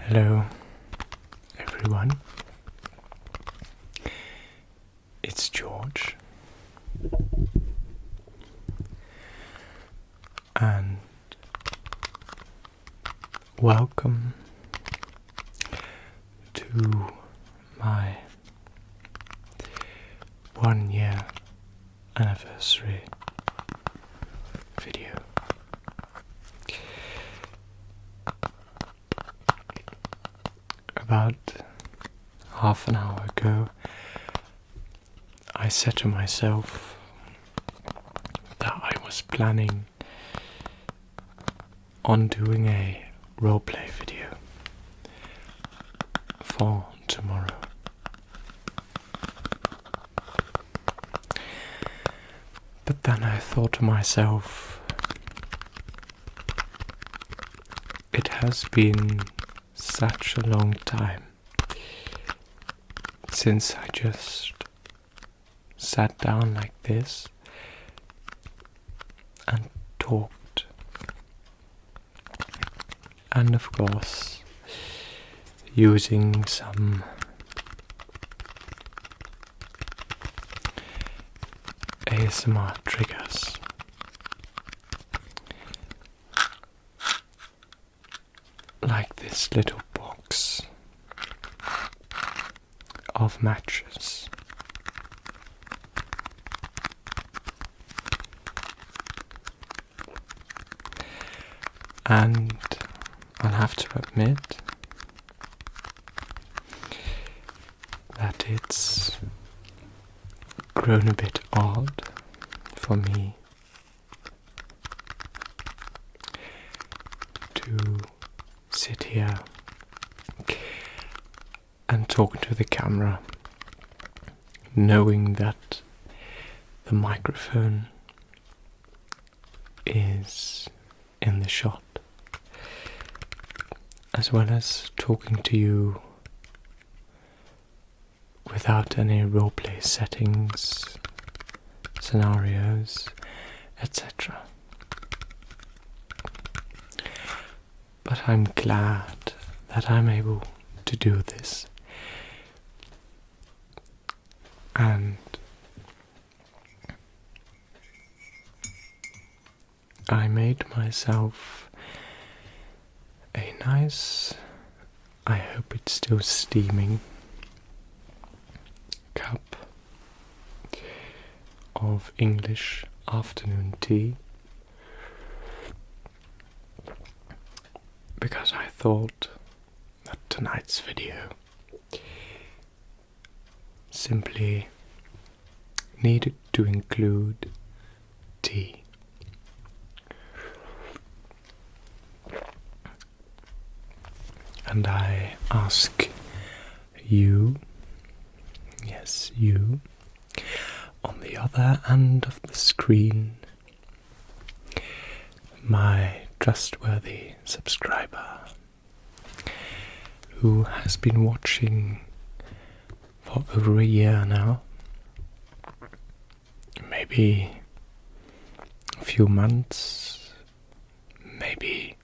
Hello, everyone. It's George, and welcome to my 1-year anniversary video. About half an hour ago, I said to myself that I was planning on doing a roleplay video for tomorrow. But then I thought to myself, it has been such a long time since I just sat down like this and talked, and of course using some ASMR triggers. Like this little box of matches. And I'll have to admit that it's grown a bit odd for me to sit here and talk to the camera, knowing that the microphone is in the shot, as well as talking to you without any roleplay settings, scenarios, etc. But I'm glad that I'm able to do this. And I made myself a nice, I hope it's still steaming, cup of English afternoon tea. Because I thought that tonight's video simply needed to include tea. And I ask you, yes you, on the other end of the screen, my trustworthy subscriber who has been watching for over a year now, maybe a few months, maybe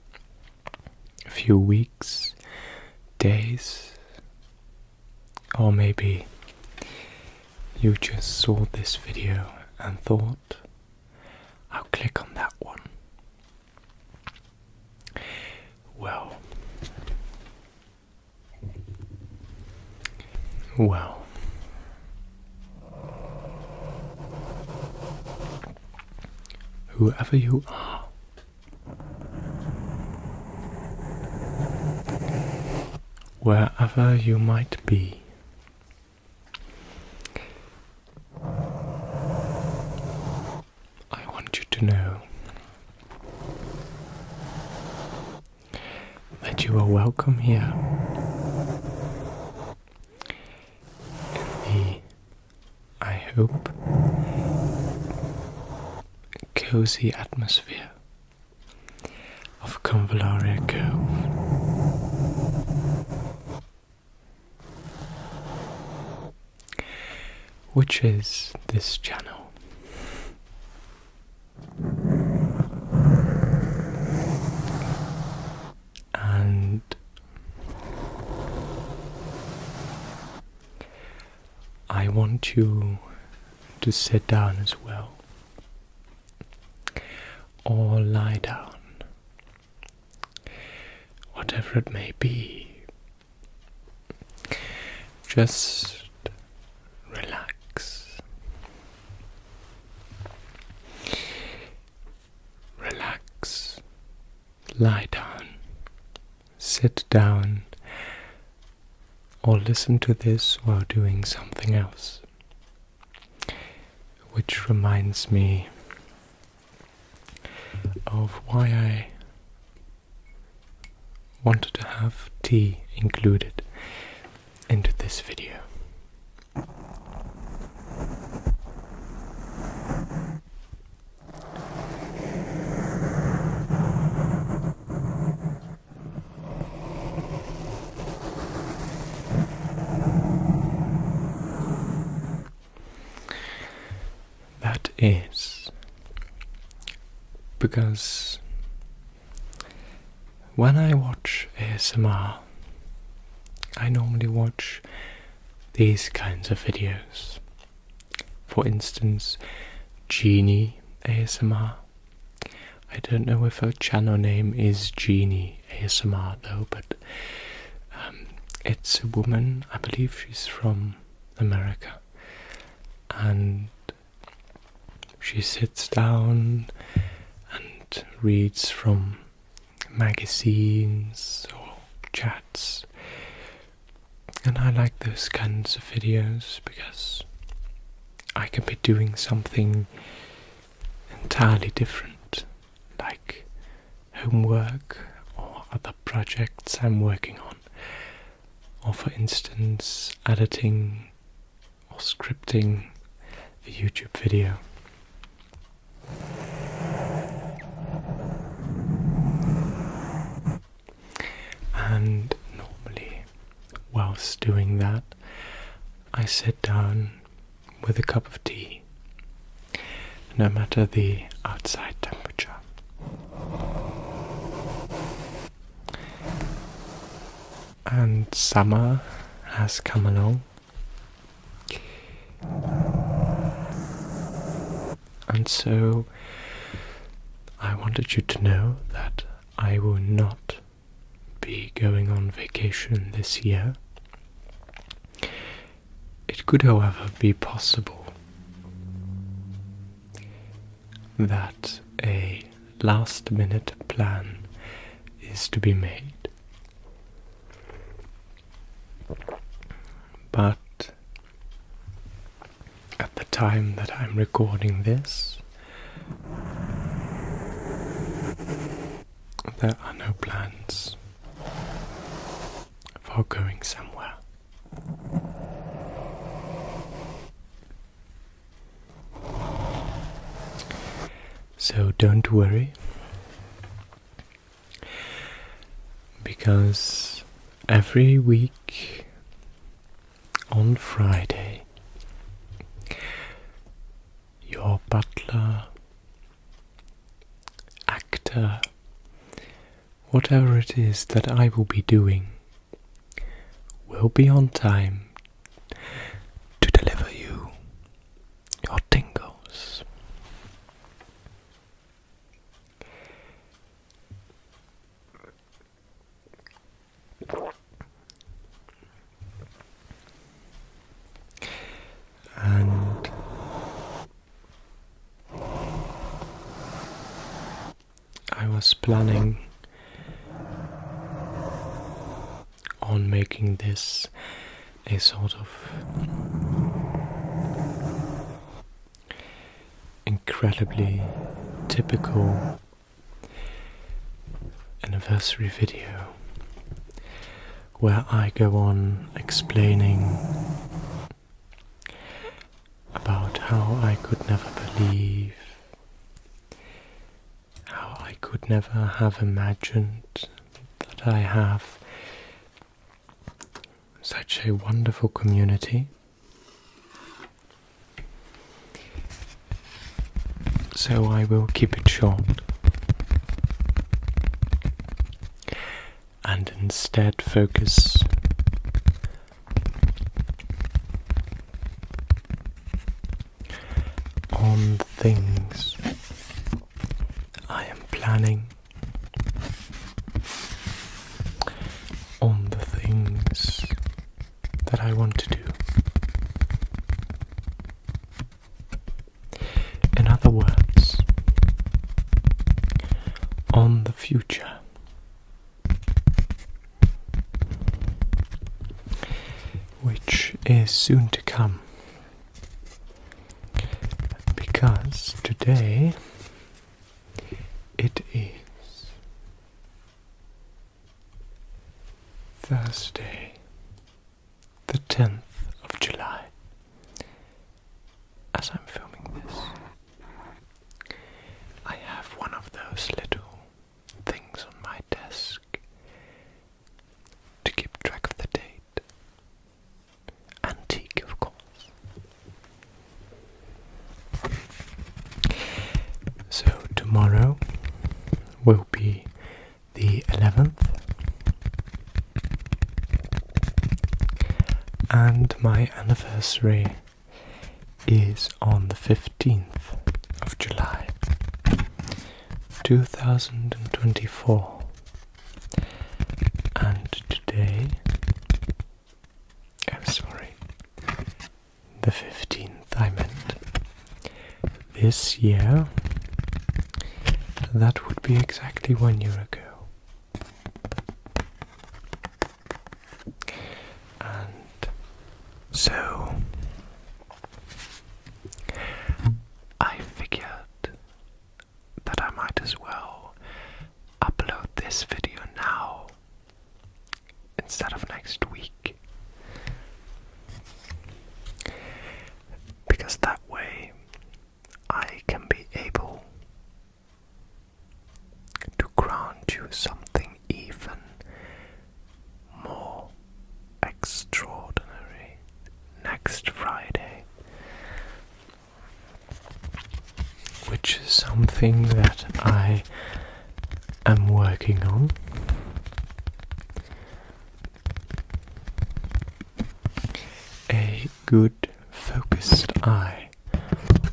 a few weeks, days, or maybe you just saw this video and thought, I'll click on that one. Well, whoever you are, wherever you might be, I want you to know hope, cozy atmosphere of Convallaria Cove. Which is this channel. And I want you to sit down as well, or lie down, whatever it may be. Just relax. Relax. Lie down. Sit down. Or listen to this while doing something else. Which reminds me of why I wanted to have tea included into this video. That is because when I watch ASMR, I normally watch these kinds of videos. For instance, Genie ASMR. I don't know if her channel name is Genie ASMR though, but it's a woman, I believe she's from America, and she sits down and reads from magazines or chats. And I like those kinds of videos because I can be doing something entirely different, like homework or other projects I'm working on, or for instance editing or scripting a YouTube video. And normally, whilst doing that, I sit down with a cup of tea, no matter the outside temperature. And summer has come along, and so I wanted you to know that I will not be going on vacation this year. It could, however, be possible that a last-minute plan is to be made. But at the time that I'm recording this, there are no plans for going somewhere. So don't worry, because every week on Friday, your butler, actor, whatever it is that I will be doing, will be on time to deliver you your tingles. And I was planning on making this a sort of incredibly typical anniversary video where I go on explaining about how I could never believe, how I could never have imagined that I have such a wonderful community. So I will keep it short and instead focus on things I am planning, on the things that I want to do. In other words, on the future. Which is soon to come. Because today it is Thursday, the 10th of July, as I'm filming this. I have one of those little things on my desk to keep track of the date. Antique, of course. So tomorrow will be the 11th, and my anniversary is on the 15th of July 2024, and today, the 15th I meant, this year, that would be exactly 1 year ago. And so I figured that I might as well upload this video now instead of next week, because that way I can be able to grant you something even more extraordinary next Friday, which is something that I am working on. A good focused eye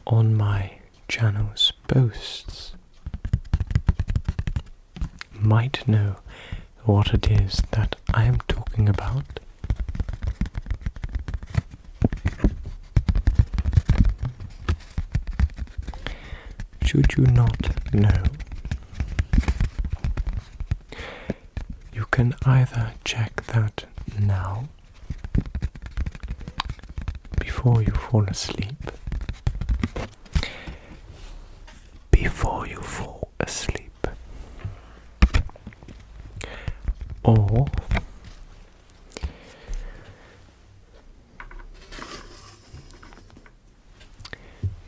on my channel's posts might know what it is that I am talking about. Should you not know, you can either check that now, before you fall asleep, or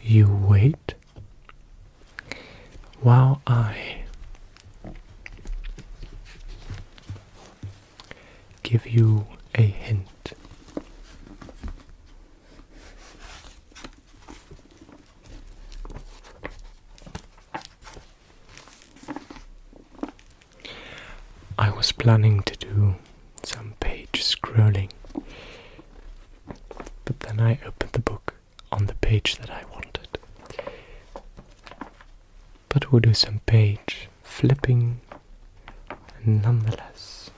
you wait while I give you a hint. I was planning to do some page scrolling, but then I opened the book on the page that I wanted. But we'll do some page flipping nonetheless.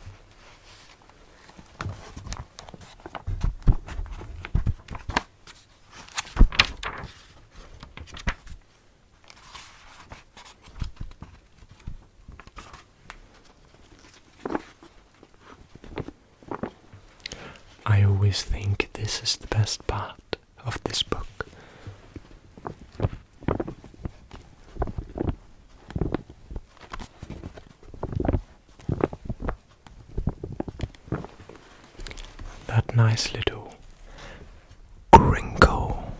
I always think this is the best part of this book. That nice little crinkle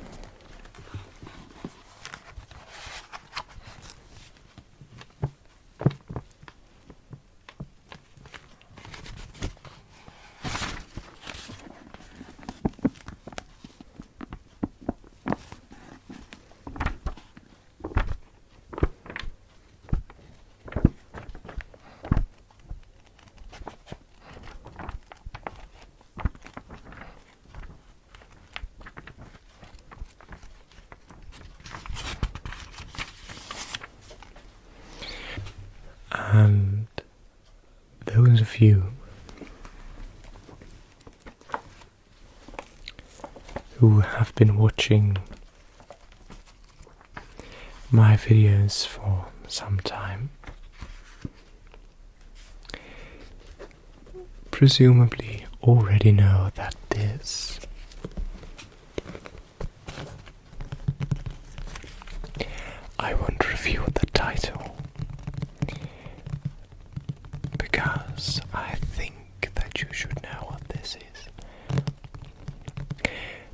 those of you who have been watching my videos for some time presumably already know that this I won't review the title because I think that you should know what this is,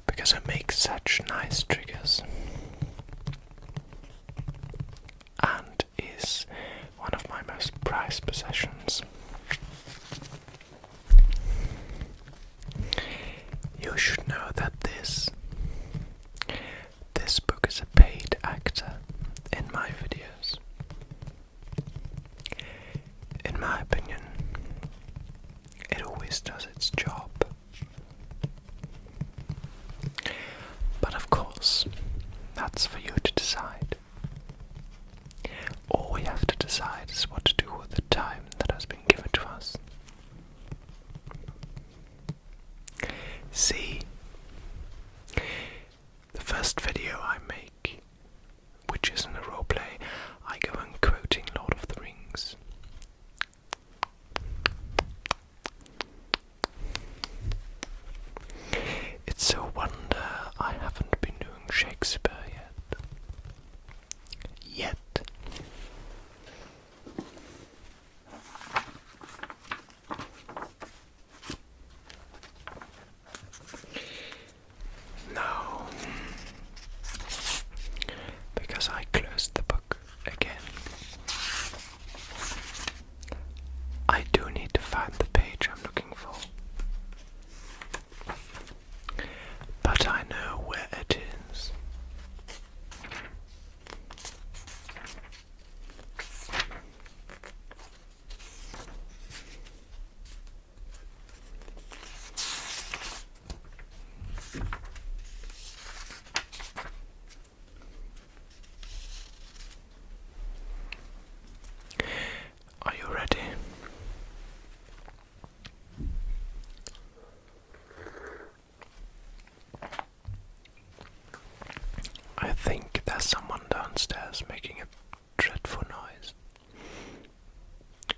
because I make such nice triggers and is one of my most prized possessions. You should know that this book is a paid actor in my videos. In my opinion, it always does its job. But of course, that's for you to decide. All we have to decide is what to do with the time that has been given to us. See, the first video I make, which isn't a roleplay, I go on quoting Lord of the Rings. It's a wonder I haven't been doing Shakespeare yet. No, because I closed the book again. I do need to find the page I'm looking for, but I know where it is. Are you ready? I think there's someone downstairs making a dreadful noise.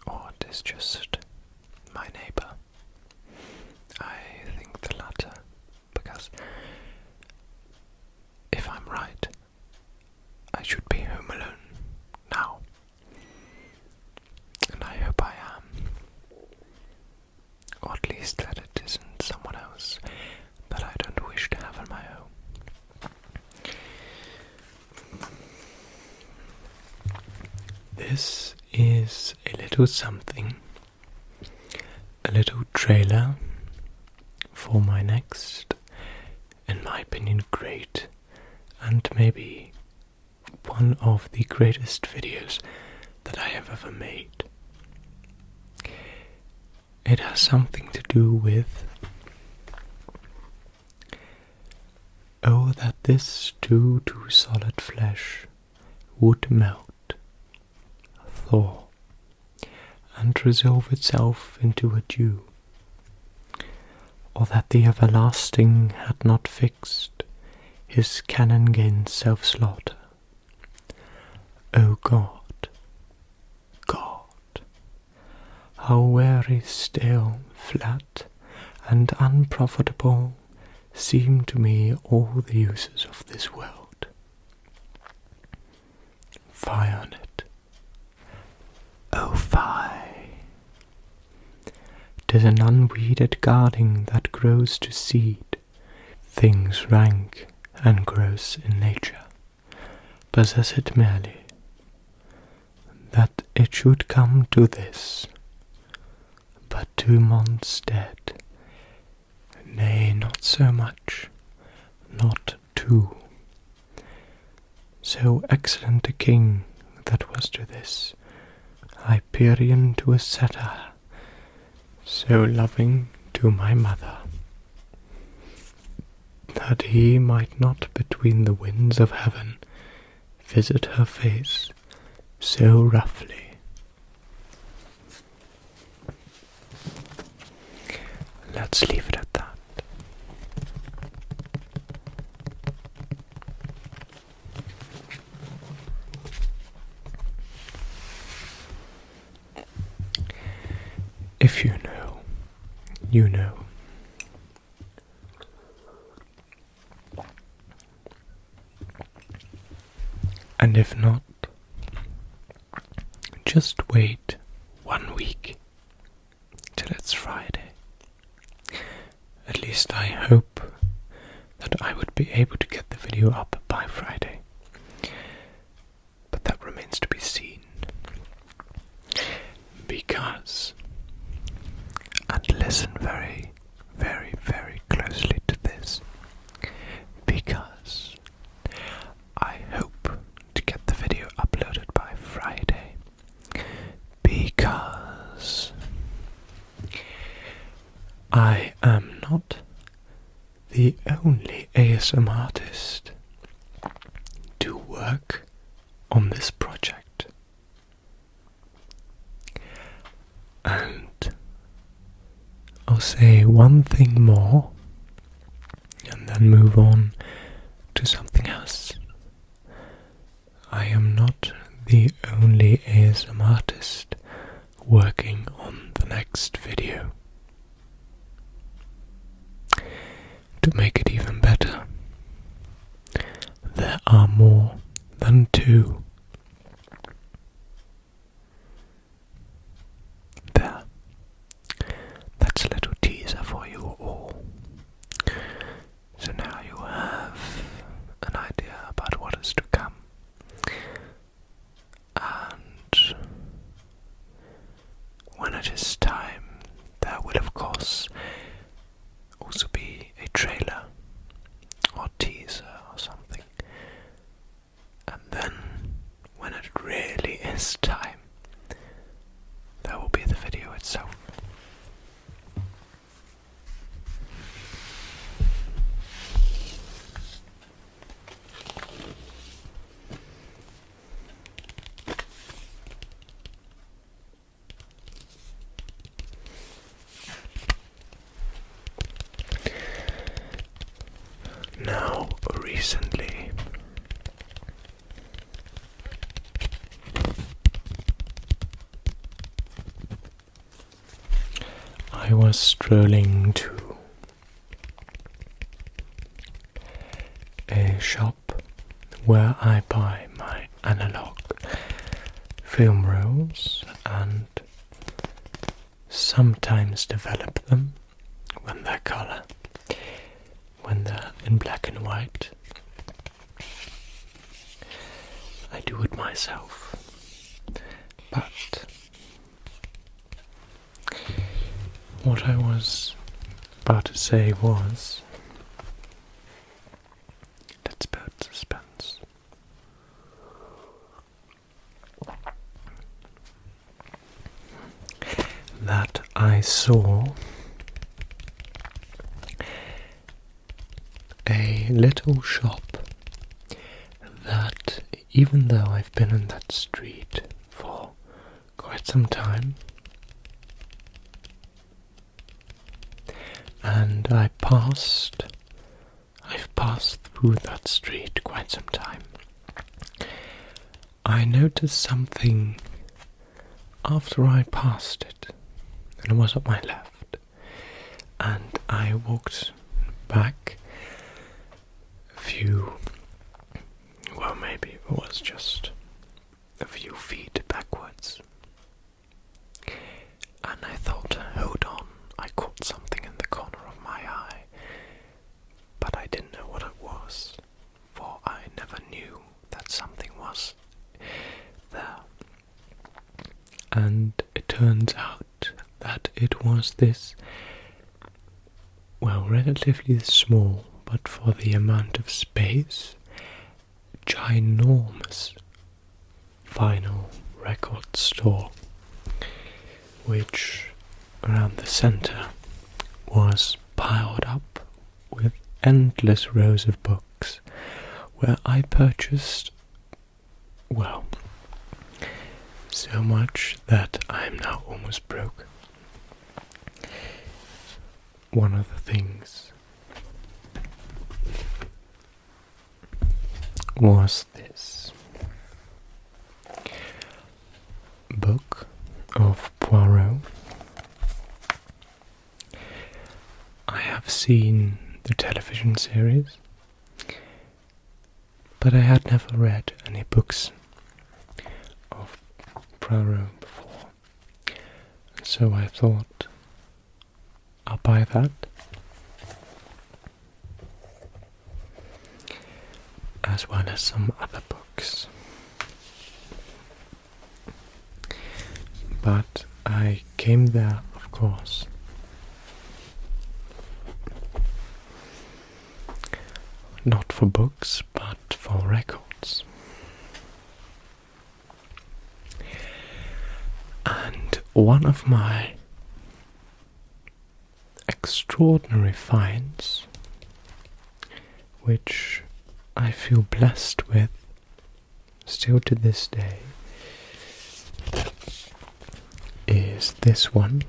Or it is just my neighbor. I think the latter, because if I'm right, I should be home alone now. And I hope I am. Or at least that it isn't someone else that I don't wish to have on my own. This is a little something, a little trailer for my next, in my opinion, great, and maybe one of the greatest videos that I have ever made. It has something to do with oh, that this stew to solid flesh would melt, thaw, and resolve itself into a dew, or that the everlasting had not fixed his cannon 'gainst self-slaughter. O God, God, how very still, flat, and unprofitable seem to me all the uses of this world. Fie on it, oh fie! 'Tis an unweeded gardening that grows to seed, things rank and gross in nature, possess it merely, that it should come to this, but 2 months dead, nay, not so much, not 2. So excellent a king that was to this, Hyperion to a Zechter, so loving to my mother, that he might not between the winds of heaven visit her face so roughly. let's leave it at that. If you know, you know. And if not, just wait 1 week till it's Friday. At least I hope that I would be able to get the video up by Friday. But that remains to be seen. Because, and listen very, very, very closely to this, because I hope to get the video uploaded by Friday, because I am not the only ASM artist to work on this project. And I'll say one thing more and then move on to something else. I am not the only ASM artist working on the next video. To make it even better, there are more than 2. There. That's a little teaser for you all. So now you have an idea about what is to come. And when it is time, there will of course also be a trailer or teaser or something. And then when it really is time, there will be the video itself. Now, recently, I was strolling to a shop where I buy my analog film rolls and sometimes develop them when they're color. When they're in black and white, I do it myself. But what I was about to say was, let's build suspense. That I saw a little shop that, even though I've been in that street for quite some time, and I've passed through that street quite some time, I noticed something after I passed it, and it was at my left, and I walked back maybe it was just a few feet backwards, and I thought, hold on, I caught something in the corner of my eye, but I didn't know what it was, for I never knew that something was there. And it turns out that it was this, well, relatively small, but for the amount of space, ginormous vinyl record store, which around the center was piled up with endless rows of books, where I purchased, well, so much that I am now almost broke. one of the things was this book of Poirot. I have seen the television series, but I had never read any books of Poirot before, so I thought I'll buy that, as well as some other books. But I came there, of course, not for books, but for records. And one of my extraordinary finds, which I feel blessed with still to this day, is this one.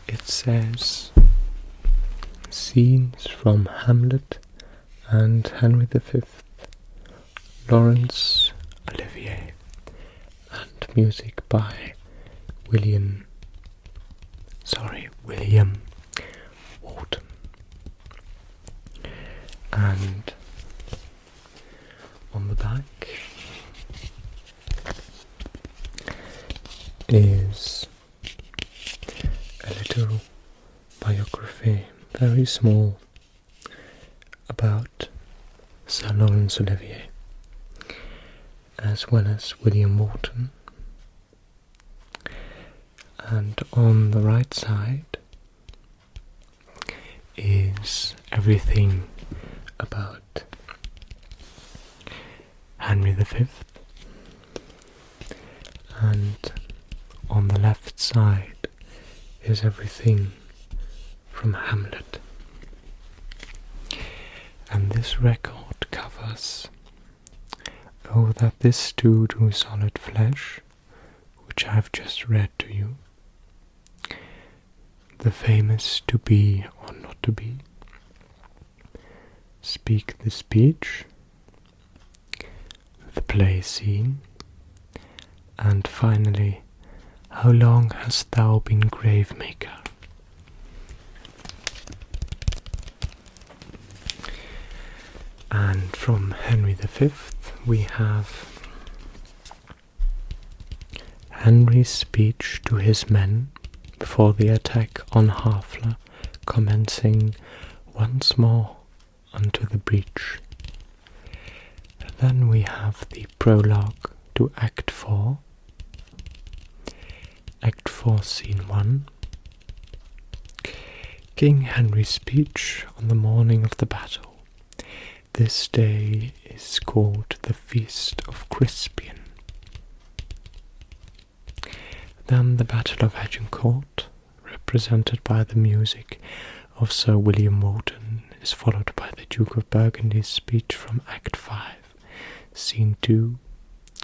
It says Scenes from Hamlet and Henry V, Laurence Olivier, and music by William Wharton. And on the back is a little biography, very small, about Sir Laurence Olivier, as well as William Wharton. And on the right side is everything about Henry V, and on the left side is everything from Hamlet. And this record covers "Oh, that this stew drew solid flesh," which I've just read to you, the famous "To be or not to be," "Speak the speech," the play scene, and finally, "How long hast thou been gravemaker?" And from Henry V we have Henry's speech to his men before the attack on Harfleur, commencing once more unto the breach. Then we have the prologue to Act 4, Act 4, Scene 1, King Henry's speech on the morning of the battle. This day is called the Feast of Crispian. Then the Battle of Agincourt, represented by the music of Sir William Wharton, is followed by the Duke of Burgundy's speech from Act 5, Scene 2,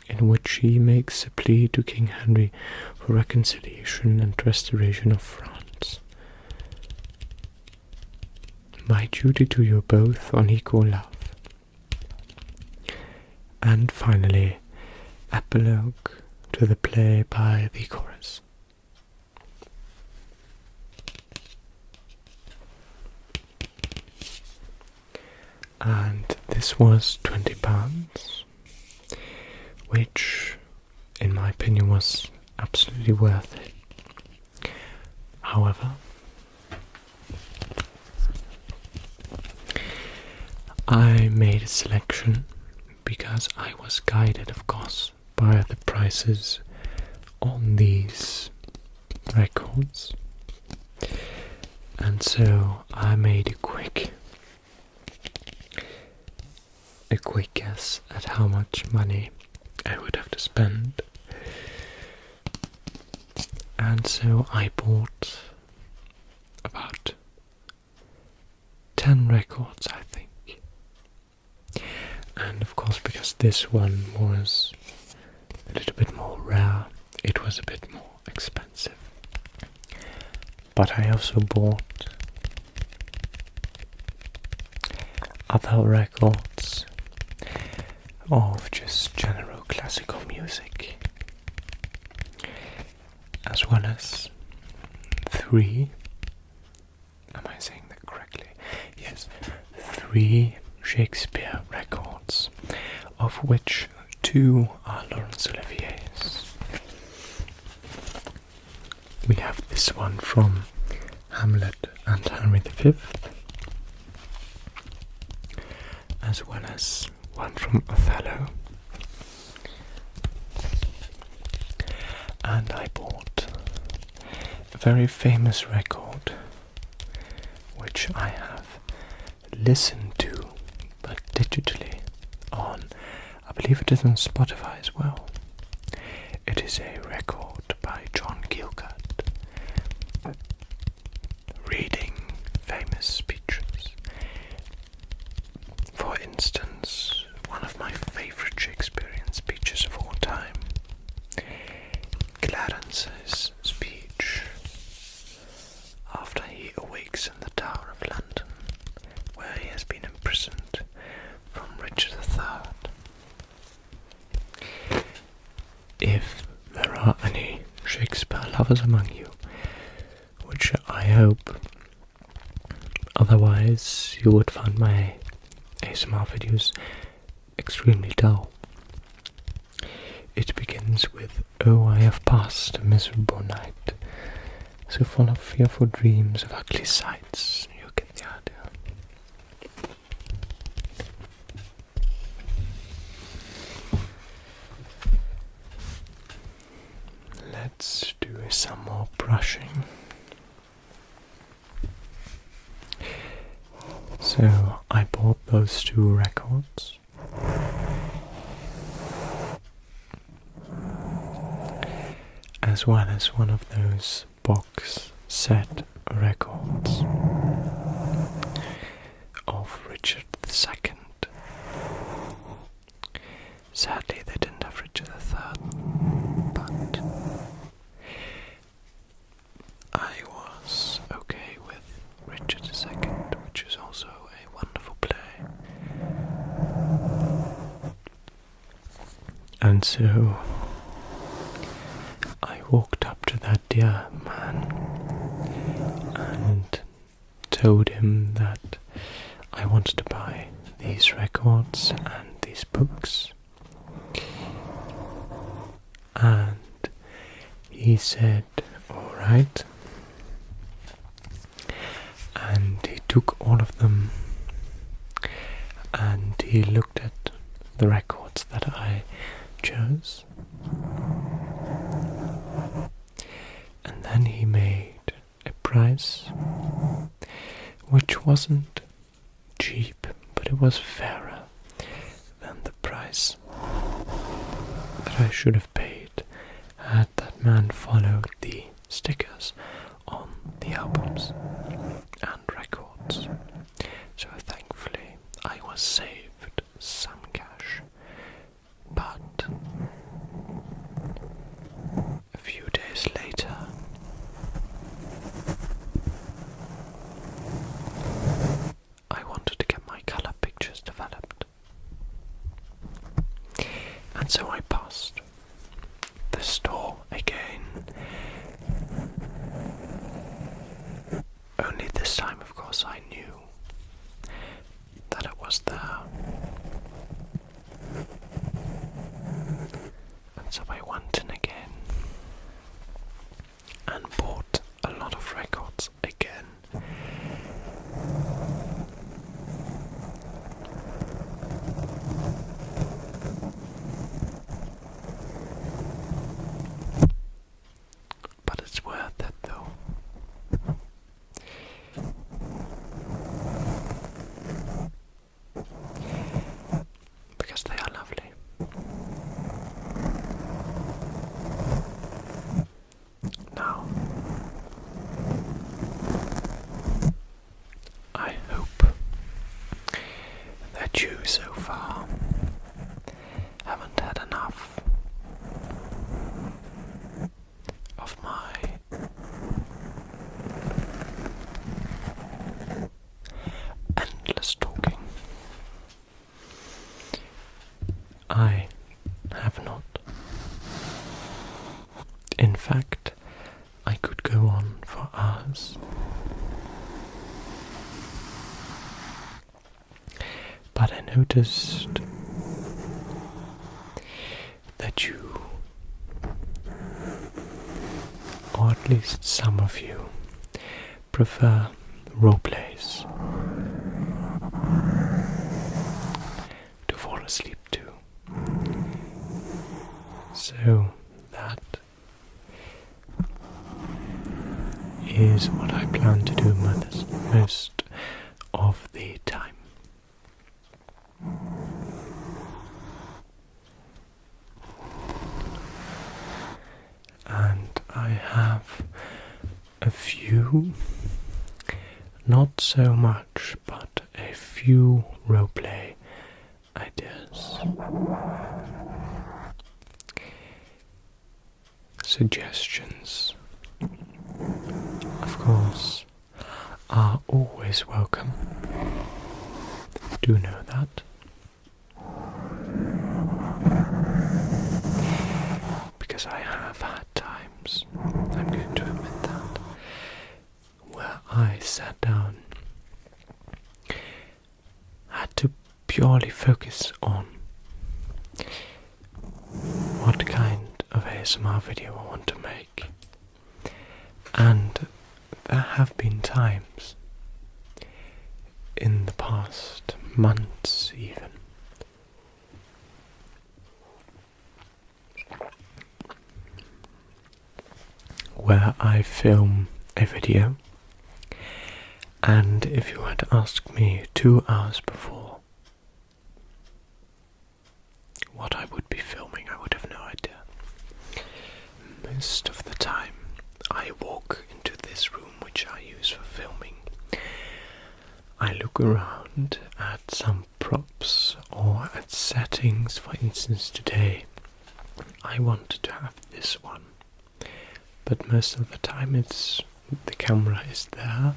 in which he makes a plea to King Henry for reconciliation and restoration of France. My duty to you both on equal love. And finally, epilogue to the play by the chorus. And this was £20, which, in my opinion, was absolutely worth it. However, I made a selection because I was guided, of course, by the prices on these records, and so I made a quick guess at how much money I would have to spend, and so I bought about 10 records, I think. And of course, because this one was a little bit more rare, it was a bit more expensive. but I also bought other records of just general classical music, as well as 3, am I saying that correctly? Yes, 3 Shakespeare records, of which 2 are Laurence Olivier's. We have this one from Hamlet and Henry V, as well as one from Othello. And I bought a very famous record, which I have listened to, but digitally, on, I believe it is on Spotify as well. It is a record by John Gielgud, reading famous speeches. For instance, one of my favorite Shakespearean speeches of all time, Clarence's speech after he awakes in the Tower of London, where he has been imprisoned from Richard III. If there are any Shakespeare lovers among you, which I hope, otherwise you would find my ASMR videos extremely dull. It begins with, "Oh, I have passed a miserable night, so full of fearful dreams of ugly sights." You get the idea. Let's do some more brushing. So I bought those 2 records. As well as one of those box set records of Richard II. Sadly, they didn't have Richard III, but I was okay with Richard II, which is also a wonderful play. And so I walked up to that dear man and told him that I wanted to buy these records and these books. And he said, "Alright." And he took all of them and he looked at the records that I chose. And then he made a price which wasn't cheap, but it was fairer than the price that I should have paid had that man followed the stickers on the albums and records. So thankfully I was saved some cash, but a few days later I wanted to get my color pictures developed, and so I passed the store again. Only this time, of course, I knew that it was there. And so I went in again and bought a lot of records again. But it's worth it though. Because they are lovely. Now, I have not. In fact, I could go on for hours. But I noticed that you, or at least some of you, prefer roleplays to fall asleep to. So that is what I plan to do most of the time. And I have a few, not so much, but a few roleplay ideas. Suggestions, of course, are always welcome. Do know that. Because I have had times, I'm going to admit that, where I sat down, had to purely focus on what kind of ASMR video I want to make. And there have been times in the past months even where I film a video, and if you had asked me 2 hours before what I would be filming, I would have no idea. Most of the time I walk into this room which I use for filming. I look around at some props or at settings. For instance, today I wanted to have this one, but most of the time the camera is there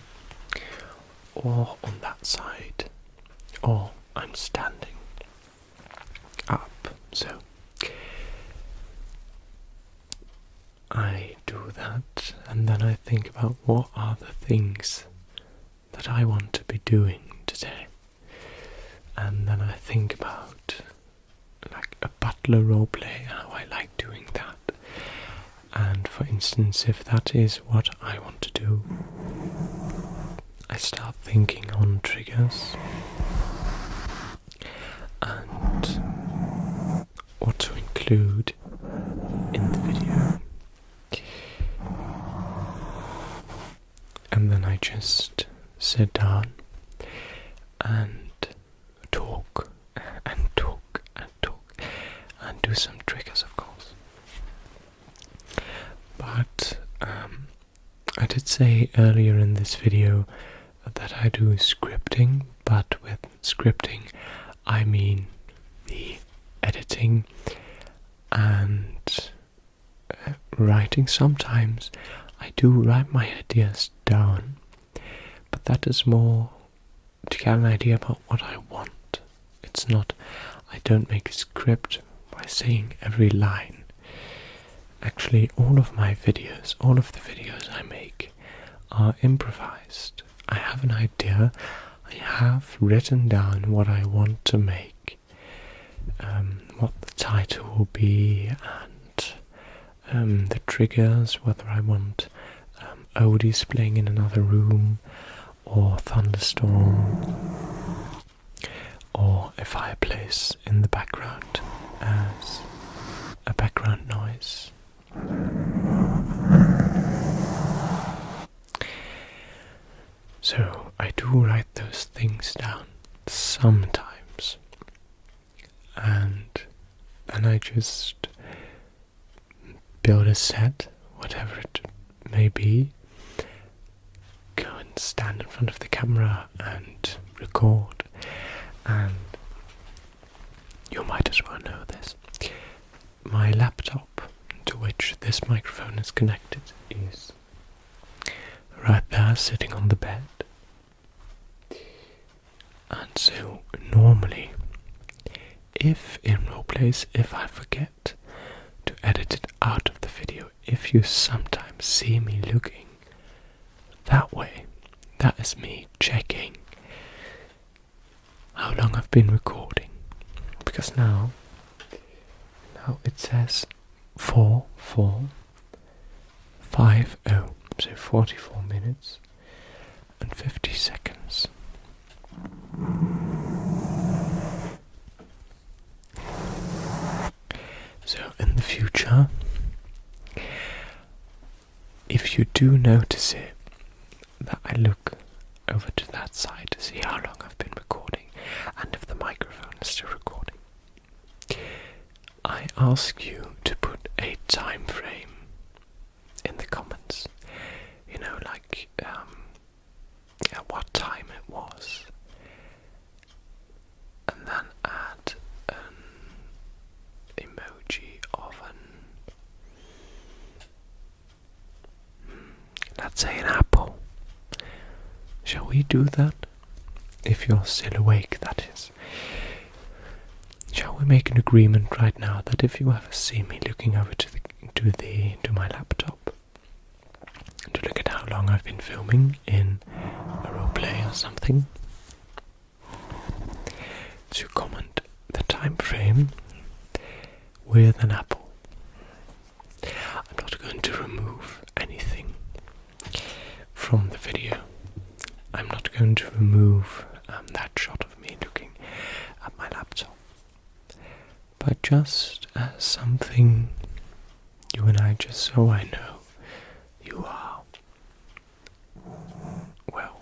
or on that side, or I'm standing up. So I do that, and then I think about what are the things that I want to be doing today. And then I think about like a butler roleplay, how I like doing that. And for instance, if that is what I want to do, I start thinking on triggers and what to include in the video. And then I just sit down and talk and talk and talk and do some triggers, of course. But I did say earlier in this video that I do scripting, but with scripting I mean the editing and writing. Sometimes I do write my ideas down, but that is more to get an idea about what I want. It's not, I don't make a script by saying every line. Actually, all of the videos I make are improvised. I have an idea, I have written down what I want to make, what the title will be, and the triggers, whether I want oldies playing in another room, or thunderstorm, or a fireplace in the background as a background noise. So I do write those things down sometimes, and then I just build a set, whatever it may be, go and stand in front of the camera and record. And you might as well know this, my laptop, to which this microphone is connected, is right there sitting on the bed. And so normally if in roleplays, if I forget to edit it out of the video, if you sometimes see me looking that way, that is me checking how long I've been recording. Because now it says 4:50, so 44 minutes and 50 seconds. So in the future, if you do notice it, that I look over to that side to see how long I've been recording and if the microphone is still recording, I ask you to put a time frame in the comments. You know, like at what time it was, and then add an emoji of let's say an apple. Shall we do that? If you're still awake, that is. Shall we make an agreement right now that if you ever see me looking over to my laptop to look at how long I've been filming in a roleplay or something, to comment the time frame with an apple. I'm not going to remove anything from the video. I'm not going to remove that shot of me looking at my laptop, but just as something you and I, just so I know you are, well,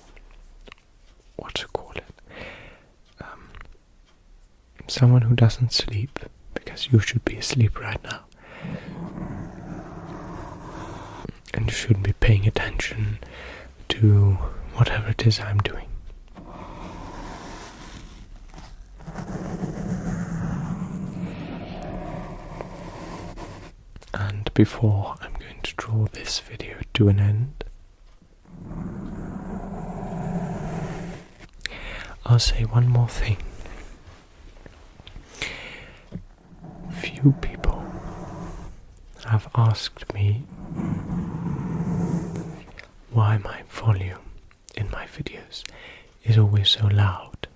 what to call it, someone who doesn't sleep, because you should be asleep right now, and you should be paying attention to whatever it is I'm doing. And before I'm going to draw this video to an end, I'll say one more thing. Few people have asked me why my volume in my videos is always so loud.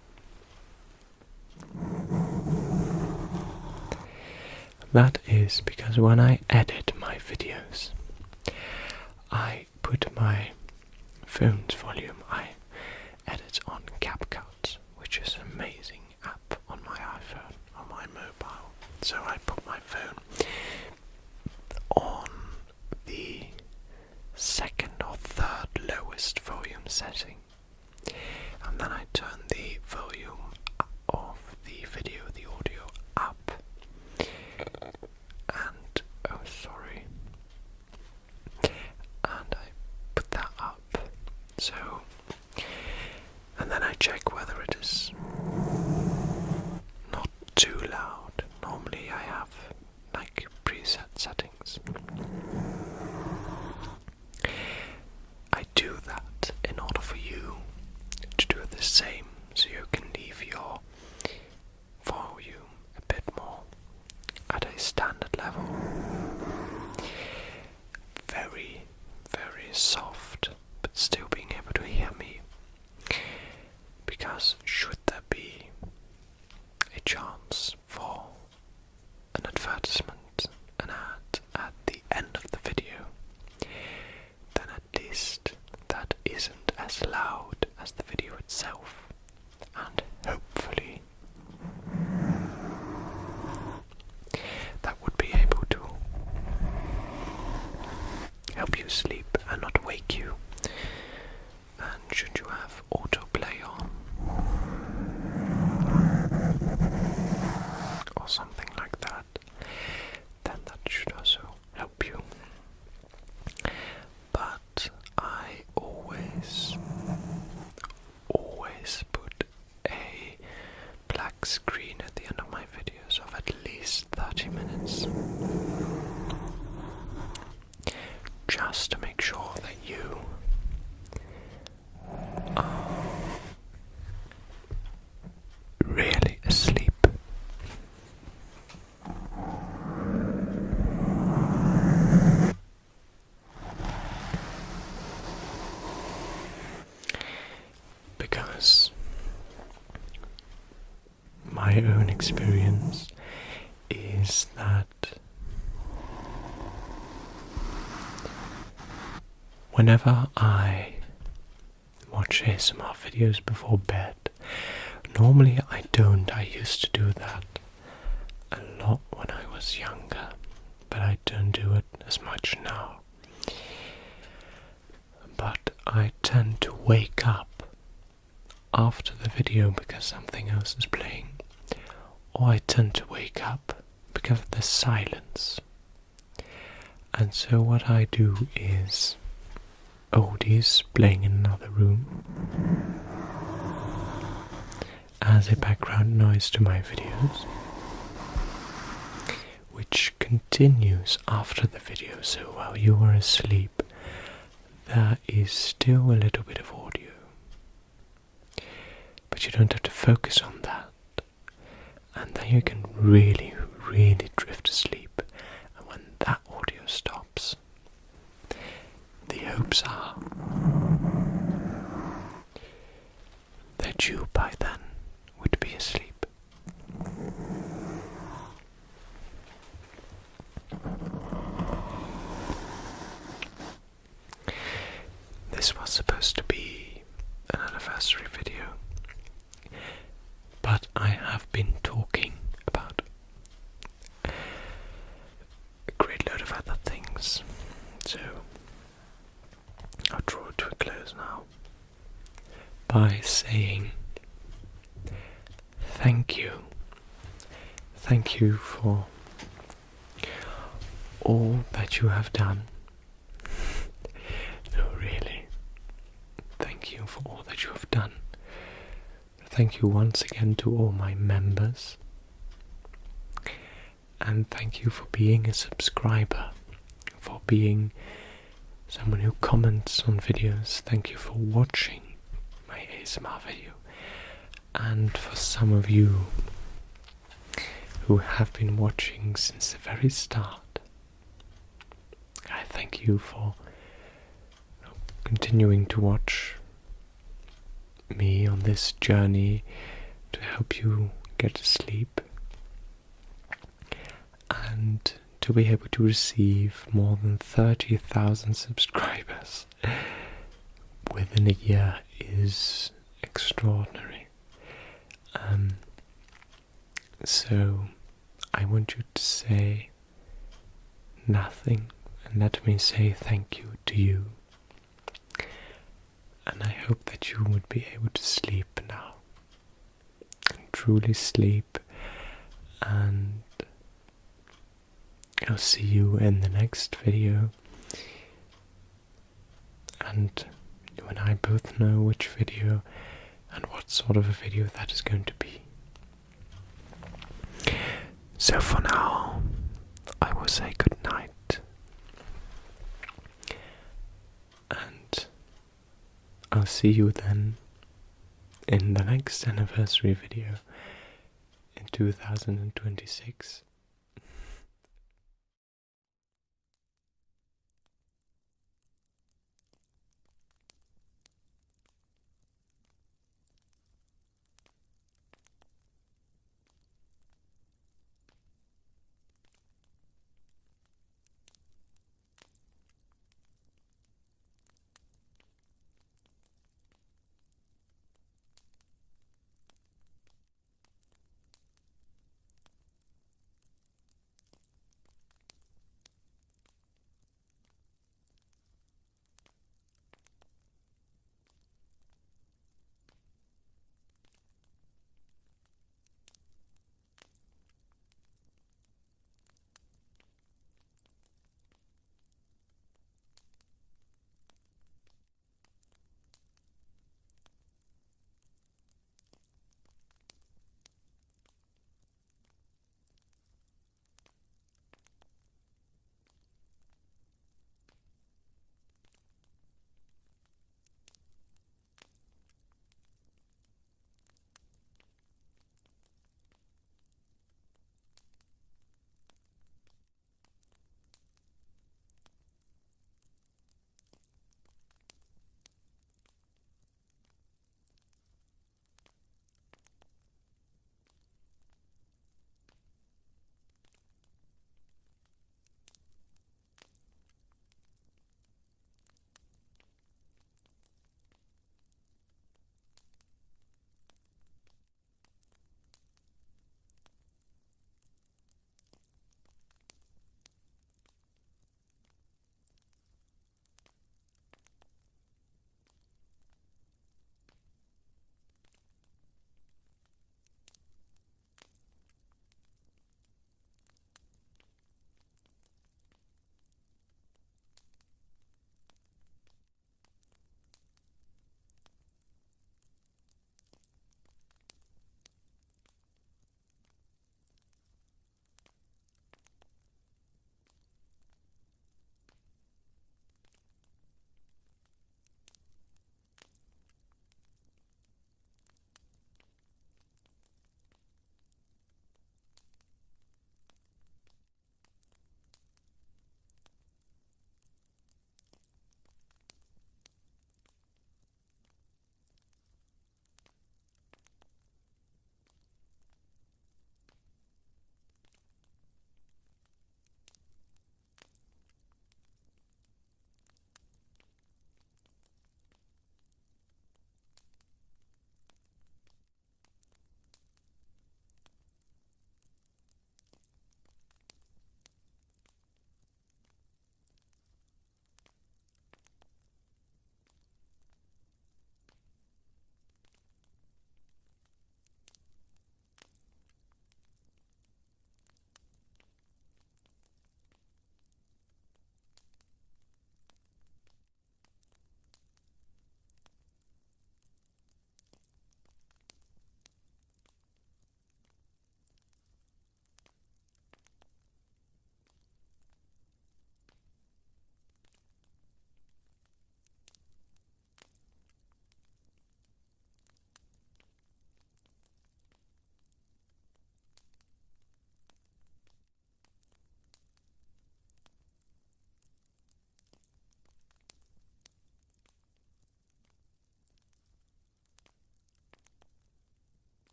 That is because when I edit my videos, I put my phone's volume, I edit on CapCut, which is an amazing app on my iPhone, on my mobile. So I put my phone on the second or third lowest volume setting, and then I turn the volume of the video, the audio, up, and and I put that up, so, and then I check whether it is not too loud. Normally I have like preset settings. I do that in order for you to do the same, so you can leave your volume a bit more at a standard level. Very, very soft, but still being able to hear me. Because should there be a chance for an advertisement, an ad at the end of the video, then at least that isn't as loud as the video itself, and hopefully that would be able to help you sleep and not wake you. And should you have autoplay on or something like that, then that should also help you. But I always put a black screen at the end of my videos of at least 30 minutes, just to make my own experience is that whenever I watch ASMR videos before bed, normally I don't. I used to do that a lot when I was younger, but I don't do it as much now. But I tend to wake up after the video because something else is playing, or I tend to wake up because of the silence. And so what I do is oldies playing in another room as a background noise to my videos, which continues after the video. So while you are asleep, there is still a little bit of audio, but you don't have to focus on that, and then you can really, really drift asleep. And when that audio stops, the hopes are that you by then would be asleep. This was supposed to be an anniversary video, but I have been talking about a great load of other things, so I'll draw it to a close now by saying thank you. Thank you for all that you have done. No, really. Thank you for all that you have done. Thank you once again to all my members. And thank you for being a subscriber, for being someone who comments on videos. Thank you for watching my ASMR video. And for some of you who have been watching since the very start, I thank you for continuing to watch me on this journey to help you get to sleep and to be able to receive more than 30,000 subscribers within a year is extraordinary. So I want you to say nothing and let me say thank you to you. And I hope that you would be able to sleep now, and truly sleep, and I'll see you in the next video, and you and I both know which video and what sort of a video that is going to be. So for now, I will say good night, and I'll see you then in the next anniversary video in 2026.